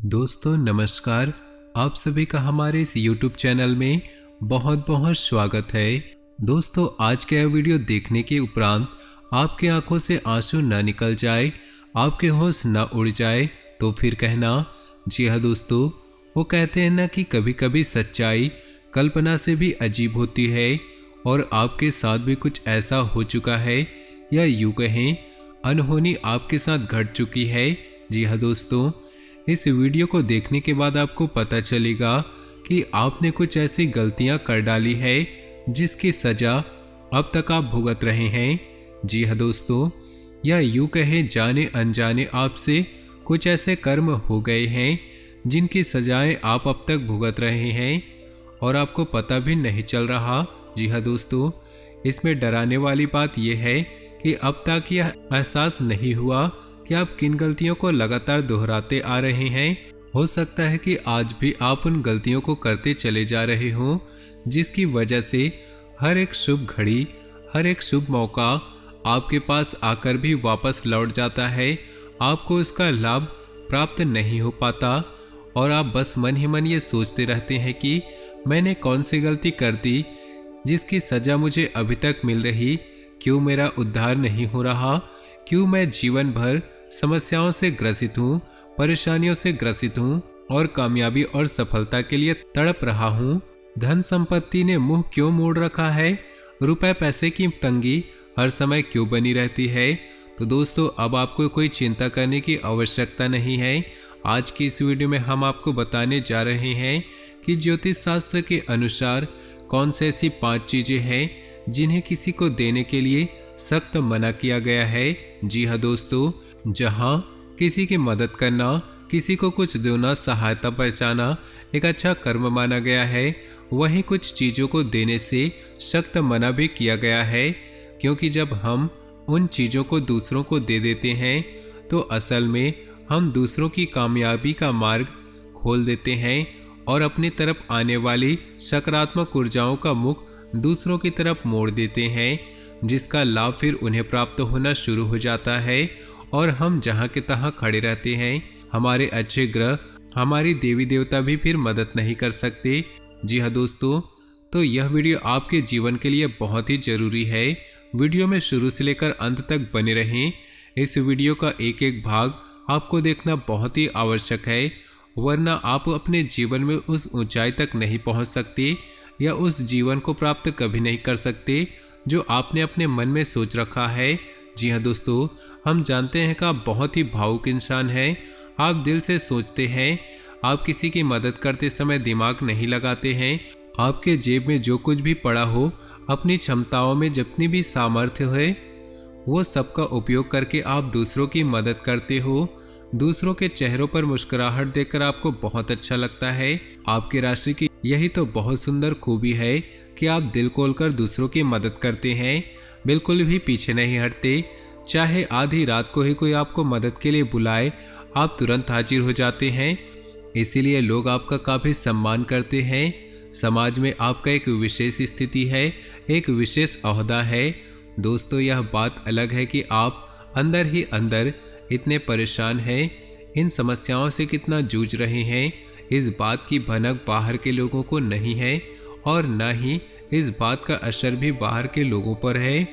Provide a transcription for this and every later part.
दोस्तों नमस्कार। आप सभी का हमारे इस YouTube चैनल में बहुत बहुत स्वागत है। दोस्तों आज का यह वीडियो देखने के उपरांत आपकी आंखों से आंसू न निकल जाए, आपके होश न उड़ जाए तो फिर कहना। जी हाँ दोस्तों, वो कहते हैं ना कि कभी कभी सच्चाई कल्पना से भी अजीब होती है और आपके साथ भी कुछ ऐसा हो चुका है या यूँ कहें अनहोनी आपके साथ घट चुकी है। जी हाँ दोस्तों, इस वीडियो को देखने के बाद आपको पता चलेगा कि आपने कुछ ऐसी गलतियां कर डाली है जिसकी सजा अब तक आप भुगत रहे हैं। जी हाँ दोस्तों, या यूं कहें जाने अनजाने आपसे कुछ ऐसे कर्म हो गए हैं जिनकी सजाएं आप अब तक भुगत रहे हैं और आपको पता भी नहीं चल रहा। जी हाँ दोस्तों, इसमें डराने वाली बात यह है कि अब तक यह एहसास नहीं हुआ कि आप किन गलतियों को लगातार दोहराते आ रहे हैं। हो सकता है कि आज भी आप उन गलतियों को करते चले जा रहे हों जिसकी वजह से हर एक शुभ घड़ी, हर एक शुभ मौका आपके पास आकर भी वापस लौट जाता है। आपको इसका लाभ प्राप्त नहीं हो पाता और आप बस मन ही मन ये सोचते रहते हैं कि मैंने कौन सी गलती कर दी जिसकी सजा मुझे अभी तक मिल रही, क्यों मेरा उद्धार नहीं हो रहा, क्यों मैं जीवन भर समस्याओं से ग्रसित हूँ, परेशानियों से ग्रसित हूँ और कामयाबी और सफलता के लिए तड़प रहा हूँ। धन संपत्ति ने मुंह क्यों मोड़ रखा है, रुपए पैसे की तंगी हर समय क्यों बनी रहती है। तो दोस्तों अब आपको कोई चिंता करने की आवश्यकता नहीं है। आज की इस वीडियो में हम आपको बताने जा रहे हैं कि ज्योतिष शास्त्र के अनुसार कौन से ऐसी 5 चीजें हैं जिन्हें किसी को देने के लिए सख्त मना किया गया है। जी हाँ दोस्तों, जहाँ किसी की मदद करना, किसी को कुछ देना, सहायता पहुंचाना एक अच्छा कर्म माना गया है, वहीं कुछ चीज़ों को देने से सख्त मना भी किया गया है। क्योंकि जब हम उन चीज़ों को दूसरों को दे देते हैं तो असल में हम दूसरों की कामयाबी का मार्ग खोल देते हैं और अपनी तरफ आने वाली सकारात्मक ऊर्जाओं का मुख दूसरों की तरफ मोड़ देते हैं, जिसका लाभ फिर उन्हें प्राप्त होना शुरू हो जाता है और हम जहाँ के तहाँ खड़े रहते हैं। हमारे अच्छे ग्रह, हमारी देवी देवता भी फिर मदद नहीं कर सकते। जी हाँ दोस्तों, तो यह वीडियो आपके जीवन के लिए बहुत ही जरूरी है। वीडियो में शुरू से लेकर अंत तक बने रहें। इस वीडियो का एक एक भाग आपको देखना बहुत ही आवश्यक है, वरना आप अपने जीवन में उस ऊंचाई तक नहीं पहुंच सकते या उस जीवन को प्राप्त कभी नहीं कर सकते जो आपने अपने मन में सोच रखा है। जी हाँ दोस्तों, हम जानते हैं कि आप बहुत ही भावुक इंसान हैं। आप दिल से सोचते हैं, आप किसी की मदद करते समय दिमाग नहीं लगाते हैं। आपके जेब में जो कुछ भी पड़ा हो, अपनी क्षमताओं में जितनी भी सामर्थ्य है वो सबका उपयोग करके आप दूसरों की मदद करते हो। दूसरों के चेहरों पर मुस्कुराहट देखकर आपको बहुत अच्छा लगता है। आपकी राशि की यही तो बहुत सुंदर खूबी है कि आप दिल खोलकर दूसरों की मदद करते हैं, बिल्कुल भी पीछे नहीं हटते। चाहे आधी रात को ही कोई आपको मदद के लिए बुलाए, आप तुरंत हाजिर हो जाते हैं। इसीलिए लोग आपका काफ़ी सम्मान करते हैं। समाज में आपका एक विशेष स्थिति है, एक विशेष ओहदा है। दोस्तों यह बात अलग है कि आप अंदर ही अंदर इतने परेशान हैं, इन समस्याओं से कितना जूझ रहे हैं, इस बात की भनक बाहर के लोगों को नहीं है और न ही इस बात का असर भी बाहर के लोगों पर है।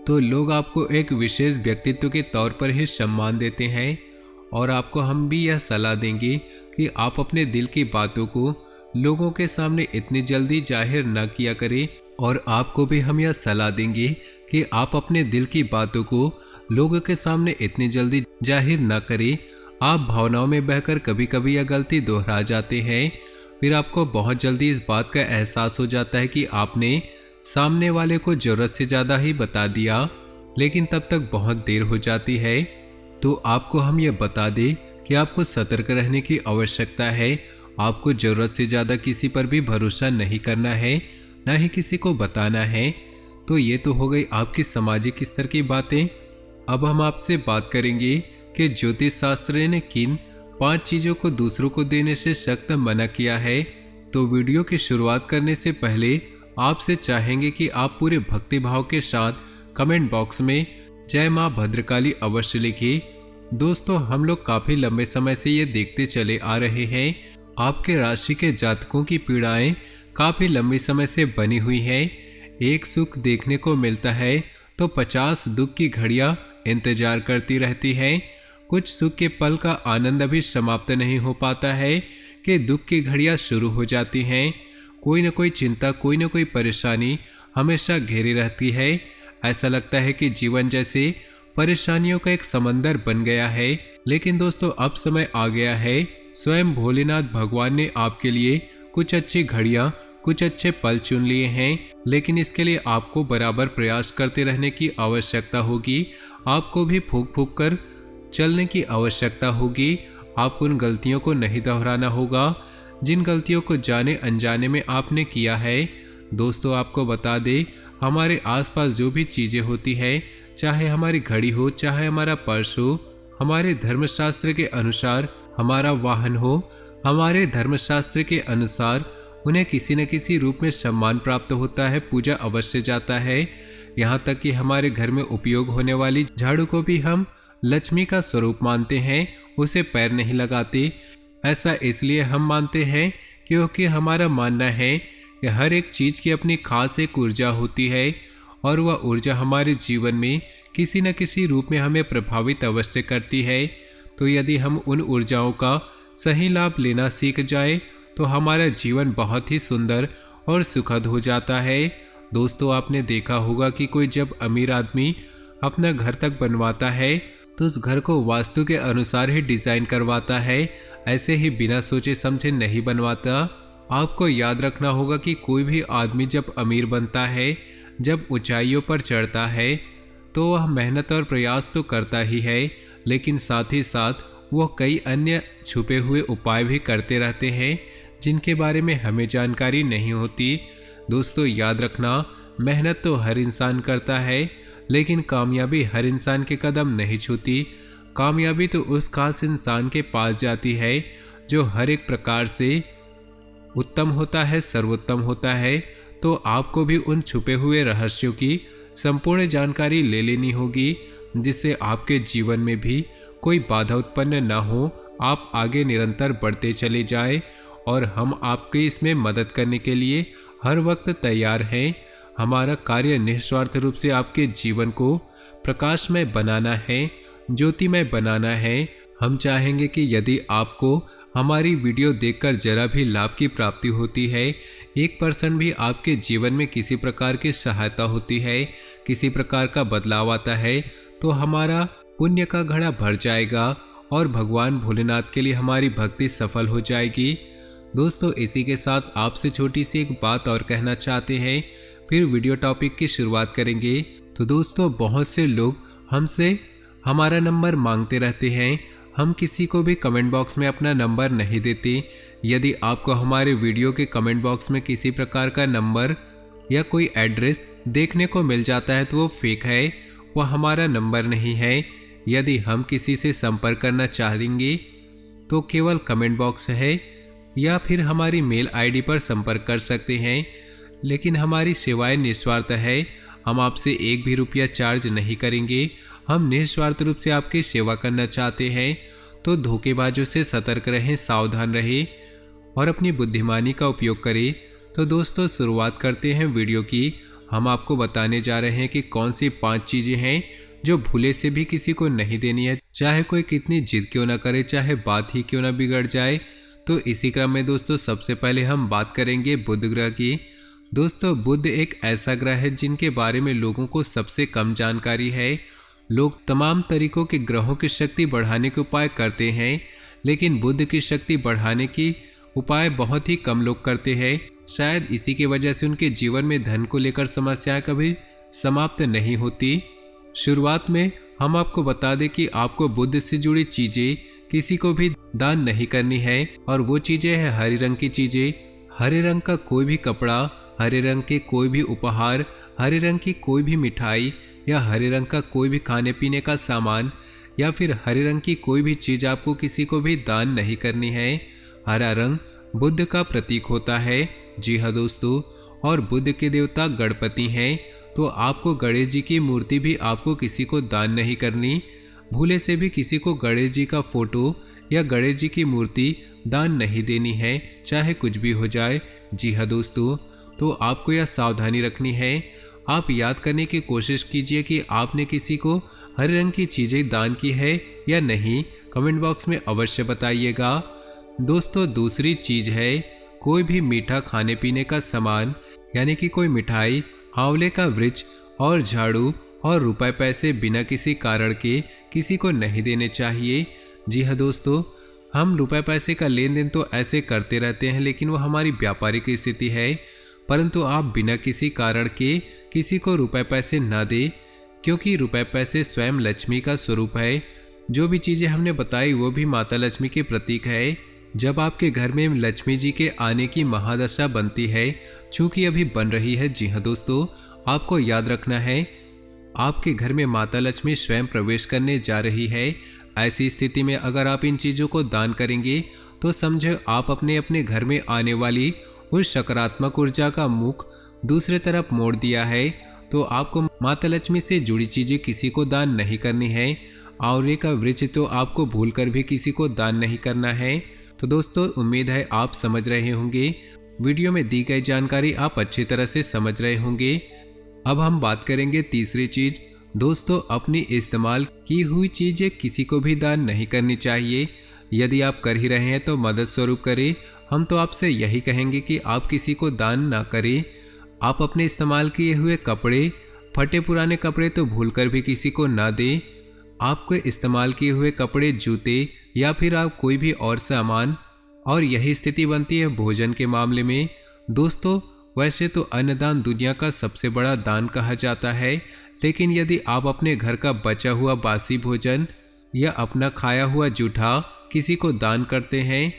तो लोग आपको एक विशेष व्यक्तित्व के तौर पर ही सम्मान देते हैं और आपको हम भी यह सलाह देंगे कि आप अपने दिल की बातों को लोगों के सामने इतनी जल्दी जाहिर न किया करें और आपको भी हम यह सलाह देंगे कि आप अपने दिल की बातों को लोगों के सामने इतनी जल्दी जाहिर न करें। आप भावनाओं में बहकर कभी कभी यह गलती दोहरा जाते हैं, फिर आपको बहुत जल्दी इस बात का एहसास हो जाता है कि आपने सामने वाले को जरूरत से ज़्यादा ही बता दिया, लेकिन तब तक बहुत देर हो जाती है। तो आपको हम ये बता दें कि आपको सतर्क रहने की आवश्यकता है। आपको ज़रूरत से ज़्यादा किसी पर भी भरोसा नहीं करना है, ना ही किसी को बताना है। तो ये तो हो गई आपकी सामाजिक स्तर की बातें। अब हम आपसे बात करेंगे कि ज्योतिष शास्त्र ने किन 5 चीज़ों को दूसरों को देने से सख्त मना किया है। तो वीडियो की शुरुआत करने से पहले आपसे चाहेंगे कि आप पूरे भक्ति भाव के साथ कमेंट बॉक्स में जय मां भद्रकाली अवश्य लिखें दोस्तों हम लोग काफी लंबे समय से ये देखते चले आ रहे हैं, आपके राशि के जातकों की पीड़ाएं काफी लंबे समय से बनी हुई है। एक सुख देखने को मिलता है तो 50 दुख की घड़ियां इंतजार करती रहती है। कुछ सुख के पल का आनंद अभी समाप्त नहीं हो पाता है कि दुख की घड़ियां शुरू हो जाती हैं। कोई न कोई चिंता, कोई न कोई परेशानी हमेशा घेरी रहती है। ऐसा लगता है कि जीवन जैसे परेशानियों का एक समंदर बन गया है। लेकिन दोस्तों अब समय आ गया है, स्वयं भोलेनाथ भगवान ने आपके लिए कुछ अच्छी घड़ियां, कुछ अच्छे पल चुन लिए हैं। लेकिन इसके लिए आपको बराबर प्रयास करते रहने की आवश्यकता होगी। आपको भी फूंक फूंक कर चलने की आवश्यकता होगी। आपको उन गलतियों को नहीं दोहराना होगा जिन गलतियों को जाने अनजाने में आपने किया है। दोस्तों आपको बता दे, हमारे आसपास जो भी चीजें होती है, चाहे हमारी घड़ी हो, चाहे हमारा पर्स हो, हमारे धर्मशास्त्र के अनुसार हमारा वाहन हो, हमारे धर्मशास्त्र के अनुसार उन्हें किसी न किसी रूप में सम्मान प्राप्त होता है, पूजा अवश्य जाता है। यहाँ तक कि हमारे घर में उपयोग होने वाली झाड़ू को भी हम लक्ष्मी का स्वरूप मानते हैं, उसे पैर नहीं लगाते। ऐसा इसलिए हम मानते हैं क्योंकि हमारा मानना है कि हर एक चीज की अपनी खास एक ऊर्जा होती है और वह ऊर्जा हमारे जीवन में किसी न किसी रूप में हमें प्रभावित अवश्य करती है। तो यदि हम उन ऊर्जाओं का सही लाभ लेना सीख जाए तो हमारा जीवन बहुत ही सुंदर और सुखद हो जाता है। दोस्तों आपने देखा होगा कि कोई जब अमीर आदमी अपना घर तक बनवाता है तो उस घर को वास्तु के अनुसार ही डिजाइन करवाता है, ऐसे ही बिना सोचे समझे नहीं बनवाता। आपको याद रखना होगा कि कोई भी आदमी जब अमीर बनता है, जब ऊंचाइयों पर चढ़ता है, तो वह मेहनत और प्रयास तो करता ही है, लेकिन साथ ही साथ वह कई अन्य छुपे हुए उपाय भी करते रहते हैं जिनके बारे में हमें जानकारी नहीं होती। दोस्तों याद रखना, मेहनत तो हर इंसान करता है, लेकिन कामयाबी हर इंसान के कदम नहीं छूती। कामयाबी तो उस खास इंसान के पास जाती है जो हर एक प्रकार से उत्तम होता है, सर्वोत्तम होता है। तो आपको भी उन छुपे हुए रहस्यों की संपूर्ण जानकारी ले लेनी होगी, जिससे आपके जीवन में भी कोई बाधा उत्पन्न न हो, आप आगे निरंतर बढ़ते चले जाएं। और हम आपकी इसमें मदद करने के लिए हर वक्त तैयार हैं। हमारा कार्य निस्वार्थ रूप से आपके जीवन को प्रकाशमय बनाना है, ज्योतिमय बनाना है। हम चाहेंगे कि यदि आपको हमारी वीडियो देखकर जरा भी लाभ की प्राप्ति होती है, 1% भी आपके जीवन में किसी प्रकार की सहायता होती है, किसी प्रकार का बदलाव आता है, तो हमारा पुण्य का घड़ा भर जाएगा और भगवान भोलेनाथ के लिए हमारी भक्ति सफल हो जाएगी। दोस्तों इसी के साथ आपसे छोटी सी एक बात और कहना चाहते हैं, फिर वीडियो टॉपिक की शुरुआत करेंगे। तो दोस्तों बहुत से लोग हमसे हमारा नंबर मांगते रहते हैं, हम किसी को भी कमेंट बॉक्स में अपना नंबर नहीं देते। यदि आपको हमारे वीडियो के कमेंट बॉक्स में किसी प्रकार का नंबर या कोई एड्रेस देखने को मिल जाता है तो वो फेक है, वह हमारा नंबर नहीं है। यदि हम किसी से संपर्क करना चाहेंगे तो केवल कमेंट बॉक्स है या फिर हमारी मेल आईडी पर संपर्क कर सकते हैं। लेकिन हमारी सेवाएं निस्वार्थ है, हम आपसे एक भी रुपया चार्ज नहीं करेंगे। हम निस्वार्थ रूप से आपकी सेवा करना चाहते हैं। तो धोखेबाजों से सतर्क रहें, सावधान रहें और अपनी बुद्धिमानी का उपयोग करें। तो दोस्तों शुरुआत करते हैं वीडियो की। हम आपको बताने जा रहे हैं कि कौन सी 5 चीज़ें हैं जो भूले से भी किसी को नहीं देनी है, चाहे कोई कितनी जिद क्यों ना करे, चाहे बात ही क्यों ना बिगड़ जाए। तो इसी क्रम में दोस्तों सबसे पहले हम बात करेंगे बुध ग्रह की। दोस्तों बुध एक ऐसा ग्रह है जिनके बारे में लोगों को सबसे कम जानकारी है। लोग तमाम तरीकों के ग्रहों की शक्ति बढ़ाने के उपाय करते हैं, लेकिन बुध की शक्ति बढ़ाने की उपाय बहुत ही कम लोग करते हैं। शायद इसी की वजह से उनके जीवन में धन को लेकर समस्याएं कभी समाप्त नहीं होती। शुरुआत में हम आपको बता दें कि आपको बुध से जुड़ी चीजें किसी को भी दान नहीं करनी है, और वो चीजें हैं हरे रंग की चीजें। हरे रंग का कोई भी कपड़ा, हरे रंग के कोई भी उपहार, हरे रंग की कोई भी मिठाई या हरे रंग का कोई भी खाने पीने का सामान या फिर हरे रंग की कोई भी चीज आपको किसी को भी दान नहीं करनी है। हरा रंग बुध का प्रतीक होता है। जी हाँ दोस्तों, और बुध के देवता गणपति हैं, तो आपको गणेश जी की मूर्ति भी आपको किसी को दान नहीं करनी। भूले से भी किसी को गणेश जी का फोटो या गणेश जी की मूर्ति दान नहीं देनी है, चाहे कुछ भी हो जाए। जी हाँ दोस्तों, तो आपको यह सावधानी रखनी है। आप याद करने की कोशिश कीजिए कि आपने किसी को हरे रंग की चीजें दान की है या नहीं। कमेंट बॉक्स में अवश्य बताइएगा। दोस्तों दूसरी चीज है, कोई भी मीठा खाने पीने का सामान यानी कि कोई मिठाई, आंवले का वृक्ष और झाड़ू और रुपए पैसे बिना किसी कारण के किसी को नहीं देने चाहिए। जी हाँ दोस्तों, हम रुपए पैसे का लेन देन तो ऐसे करते रहते हैं, लेकिन वो हमारी व्यापारिक स्थिति है। परंतु आप बिना किसी कारण के किसी को रुपए पैसे ना दें, क्योंकि रुपए पैसे स्वयं लक्ष्मी का स्वरूप है। जो भी चीज़ें हमने बताई वो भी माता लक्ष्मी के प्रतीक है। जब आपके घर में लक्ष्मी जी के आने की महादशा बनती है, चूँकि अभी बन रही है, जी हाँ दोस्तों, आपको याद रखना है आपके घर में माता लक्ष्मी स्वयं प्रवेश करने जा रही है। ऐसी स्थिति में अगर आप इन चीज़ों को दान करेंगे तो समझो आप अपने अपने घर में आने वाली उस सकारात्मक ऊर्जा का मुख दूसरे तरफ मोड़ दिया है। तो आपको माता लक्ष्मी से जुड़ी चीज़ें किसी को दान नहीं करनी है। आंवले का वृक्ष तो आपको भूलकर भी किसी को दान नहीं करना है। तो दोस्तों उम्मीद है आप समझ रहे होंगे। वीडियो में दी गई जानकारी आप अच्छी तरह से समझ रहे होंगे। अब हम बात करेंगे तीसरी चीज। दोस्तों अपनी इस्तेमाल की हुई चीजें किसी को भी दान नहीं करनी चाहिए। यदि आप कर ही रहे हैं तो मदद स्वरूप करें। हम तो आपसे यही कहेंगे कि आप किसी को दान ना करें। आप अपने इस्तेमाल किए हुए कपड़े, फटे पुराने कपड़े तो भूलकर भी किसी को ना दें। आपके इस्तेमाल किए हुए कपड़े, जूते या फिर आप कोई भी और सामान। और यही स्थिति बनती है भोजन के मामले में। दोस्तों वैसे तो अन्नदान दुनिया का सबसे बड़ा दान कहा जाता है, लेकिन यदि आप अपने घर का बचा हुआ बासी भोजन या अपना खाया हुआ जूठा किसी को दान करते हैं,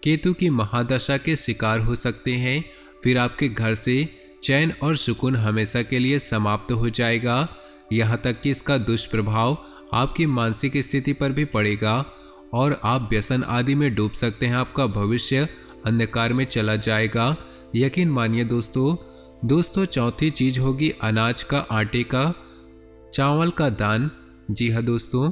केतु की महादशा के शिकार हो सकते हैं। फिर आपके घर से चैन और सुकून हमेशा के लिए समाप्त हो जाएगा। यहाँ तक कि इसका दुष्प्रभाव आपकी मानसिक स्थिति पर भी पड़ेगा और आप व्यसन आदि में डूब सकते हैं। आपका भविष्य अंधकार में चला जाएगा। यकीन मानिए दोस्तों चौथी चीज होगी अनाज का, आटे का, चावल का दान। जी हाँ दोस्तों,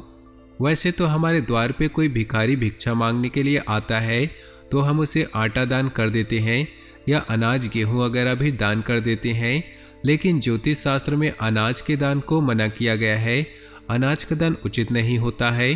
वैसे तो हमारे द्वार पे कोई भिखारी भिक्षा मांगने के लिए आता है तो हम उसे आटा दान कर देते हैं या अनाज, गेहूं वगैरह भी दान कर देते हैं। लेकिन ज्योतिष शास्त्र में अनाज के दान को मना किया गया है। अनाज का दान उचित नहीं होता है।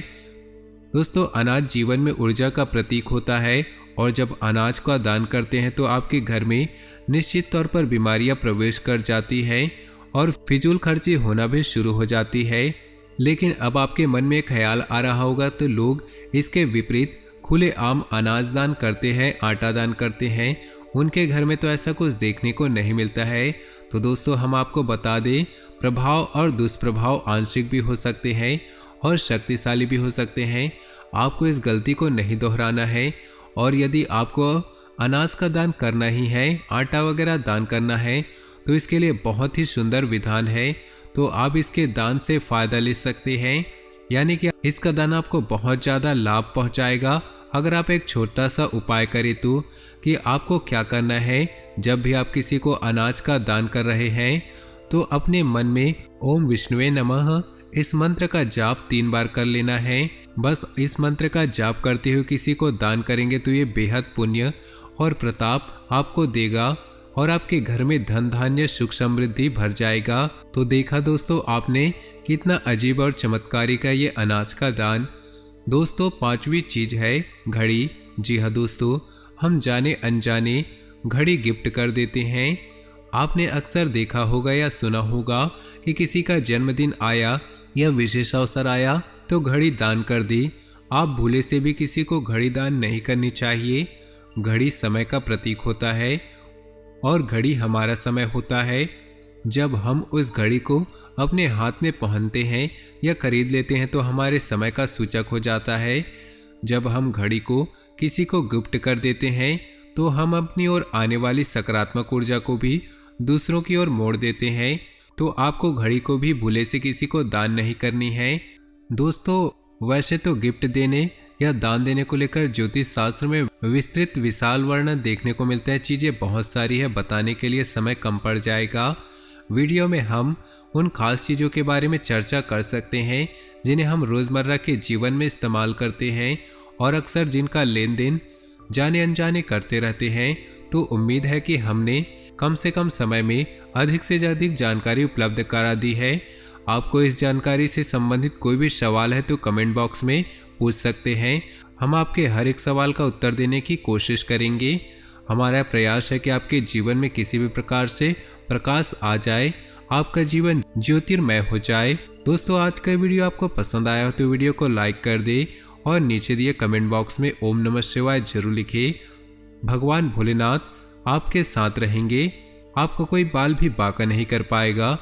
दोस्तों अनाज जीवन में ऊर्जा का प्रतीक होता है और जब अनाज का दान करते हैं तो आपके घर में निश्चित तौर पर बीमारियां प्रवेश कर जाती हैं और फिजूल खर्ची होना भी शुरू हो जाती है। लेकिन अब आपके मन में ख्याल आ रहा होगा तो लोग इसके विपरीत खुलेआम अनाज दान करते हैं, आटा दान करते हैं। उनके घर में तो ऐसा कुछ देखने को नहीं मिलता है। तो दोस्तों हम आपको बता दें, प्रभाव और दुष्प्रभाव आंशिक भी हो सकते हैं और शक्तिशाली भी हो सकते हैं। आपको इस गलती को नहीं दोहराना है। और यदि आपको अनाज का दान करना ही है, आटा वगैरह दान करना है, तो इसके लिए बहुत ही सुंदर विधान है। तो आप इसके दान से फ़ायदा ले सकते हैं, यानी कि इसका दान आपको बहुत ज़्यादा लाभ पहुंचाएगा। अगर आप एक छोटा सा उपाय करें तो कि आपको क्या करना है, जब भी आप किसी को अनाज का दान कर रहे हैं तो अपने मन में ओम विष्णुवे नमः इस मंत्र का जाप 3 बार कर लेना है। बस इस मंत्र का जाप करते हुए किसी को दान करेंगे तो ये बेहद पुण्य और प्रताप आपको देगा और आपके घर में धन धान्य सुख समृद्धि भर जाएगा। तो देखा दोस्तों आपने कितना अजीब और चमत्कारी का ये अनाज का दान। दोस्तों 5वीं चीज है घड़ी। जी हाँ दोस्तों, हम जाने अनजाने घड़ी गिफ्ट कर देते हैं। आपने अक्सर देखा होगा या सुना होगा कि किसी का जन्मदिन आया या विशेष अवसर आया तो घड़ी दान कर दी। आप भूले से भी किसी को घड़ी दान नहीं करनी चाहिए। घड़ी समय का प्रतीक होता है और घड़ी हमारा समय होता है। जब हम उस घड़ी को अपने हाथ में पहनते हैं या खरीद लेते हैं तो हमारे समय का सूचक हो जाता है। जब हम घड़ी को किसी को गिफ्ट कर देते हैं तो हम अपनी ओर आने वाली सकारात्मक ऊर्जा को भी दूसरों की ओर मोड़ देते हैं। तो आपको घड़ी को भी भूले से किसी को दान नहीं करनी है। दोस्तों वैसे तो गिफ्ट देने या दान देने को लेकर ज्योतिष शास्त्र में विस्तृत विशाल वर्णन देखने को मिलता है। चीज़ें बहुत सारी है, बताने के लिए समय कम पड़ जाएगा। वीडियो में हम उन खास चीज़ों के बारे में चर्चा कर सकते हैं जिन्हें हम रोज़मर्रा के जीवन में इस्तेमाल करते हैं और अक्सर जिनका लेन देन जाने अनजाने करते रहते हैं। तो उम्मीद है कि हमने कम से कम समय में अधिक से अधिक जानकारी उपलब्ध करा दी है। आपको इस जानकारी से संबंधित कोई भी सवाल है तो कमेंट बॉक्स में पूछ सकते हैं। हम आपके हर एक सवाल का उत्तर देने की कोशिश करेंगे। हमारा प्रयास है कि आपके जीवन में किसी भी प्रकार से प्रकाश आ जाए, आपका जीवन ज्योतिर्मय हो जाए। दोस्तों, आज का वीडियो आपको पसंद आया हो तो वीडियो को लाइक कर दे और नीचे दिए कमेंट बॉक्स में ओम नमः शिवाय जरूर लिखे। भगवान भोलेनाथ आपके साथ रहेंगे, आपको कोई बाल भी बांका नहीं कर पाएगा।